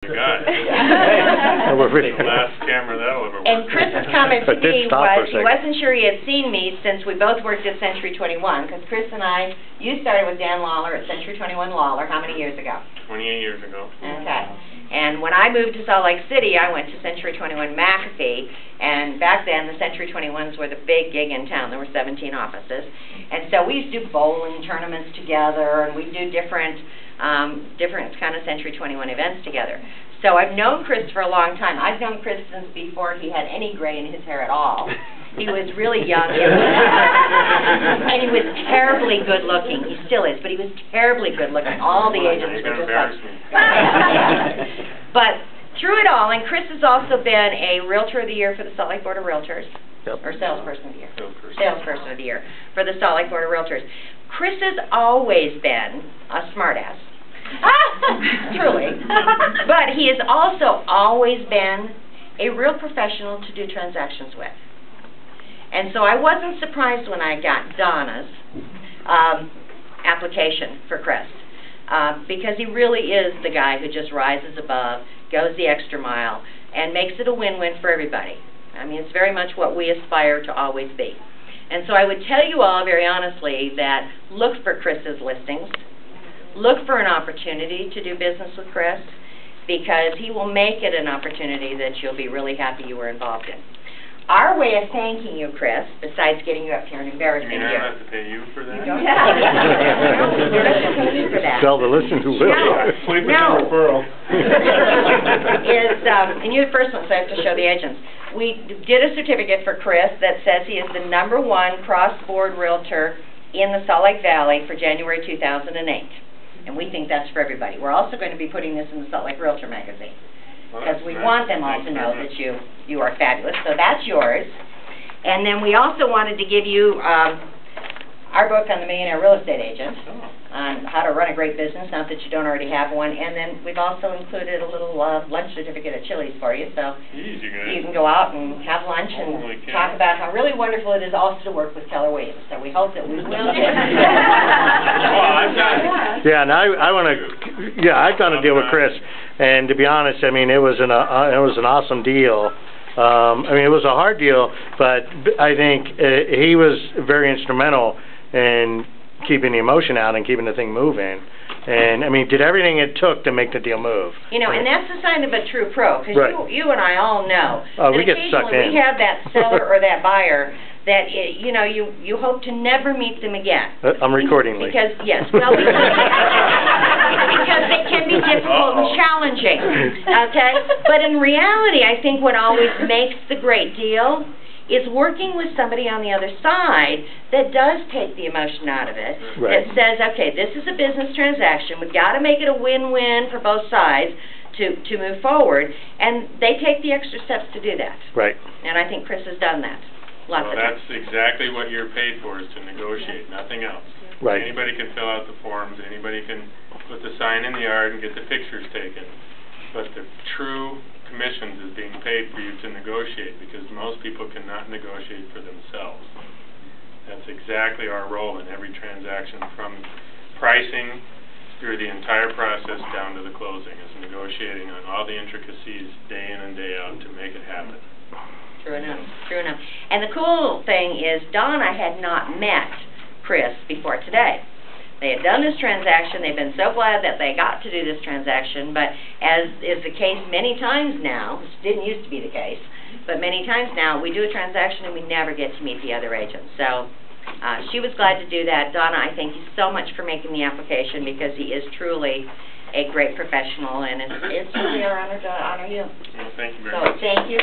God. The last camera that'll ever work. And Chris's comment to me was he second. wasn't sure he had seen me since we both worked at Century 21, because Chris and I, you started with Dan Lawler at Century 21 Lawler how many years ago? 28 years ago. Okay. And when I moved to Salt Lake City, I went to Century 21 McAfee, and back then the Century 21s were the big gig in town. There were 17 offices. And so we used to do bowling tournaments together, and we'd do different kind of Century 21 events together. So I've known Chris for a long time. I've known Chris since before he had any gray in his hair at all. He was really young, and he was terribly good looking. He still is, but he was terribly good looking. All the agents were just like... But through it all, and Chris has also been a Realtor of the Year for the Salt Lake Board of Realtors. Yep. Or Salesperson of the Year. Salesperson of the Year for the Salt Lake Board of Realtors. Chris has always been a smartass. Truly. But he has also always been a real professional to do transactions with. And so I wasn't surprised when I got Donna's application for Chris, because he really is the guy who just rises above, goes the extra mile, and makes it a win-win for everybody. I mean, it's very much what we aspire to always be. And so I would tell you all very honestly that look for Chris's listings. Look for an opportunity to do business with Chris, because he will make it an opportunity that you'll be really happy you were involved in. Our way of thanking you, Chris, besides getting you up here and embarrassing you... You don't have to pay you for that? You don't have to pay me for that. Tell the listeners who will. No. 20% referral. And you're the first one, so I have to show the agents. We did a certificate for Chris that says he is the #1 cross-board realtor in the Salt Lake Valley for January 2008. And we think that's for everybody. We're also going to be putting this in the Salt Lake Realtor magazine, because we want them all to know that you are fabulous. So that's yours. And then we also wanted to give you our book on the Millionaire Real Estate Agent, on how to run a great business, not that you don't already have one. And then we've also included a little lunch certificate at Chili's for you, so you can go out and have lunch and talk about how really wonderful it is also to work with Keller Williams. So we hope that we will get Yeah, and I want to. Yeah, I've done a deal with Chris, and to be honest, I mean it was an awesome deal. I mean it was a hard deal, but I think he was very instrumental in keeping the emotion out and keeping the thing moving. And, I mean, did everything it took to make the deal move. You know, and that's the sign of a true pro, because you and I all know that we get sucked in. We have that seller or that buyer that, you know, you hope to never meet them again. I'm recording. Because, yes, well, because it can be difficult and challenging, okay? But in reality, I think what always makes the great deal is working with somebody on the other side that does take the emotion out of it, that says, okay, this is a business transaction, we've got to make it a win-win for both sides to move forward, and they take the extra steps to do that. Right. And I think Chris has done that. Lots of that's exactly what you're paid for, is to negotiate, nothing else. Right. Anybody can fill out the forms, anybody can put the sign in the yard and get the pictures taken, but the true commissions is being paid for you to negotiate, because most people cannot negotiate for themselves. That's exactly our role in every transaction, from pricing through the entire process down to the closing, is negotiating on all the intricacies day in and day out to make it happen. True enough, true enough. And the cool thing is Donna had not met Chris before today. They had done this transaction. They've been so glad that they got to do this transaction, but as is the case many times now, which didn't used to be the case, but many times now, we do a transaction and we never get to meet the other agent. So she was glad to do that. Donna, I thank you so much for making the application, because he is truly a great professional, and it's really our honor to honor you. Well, thank you very much. So thank you.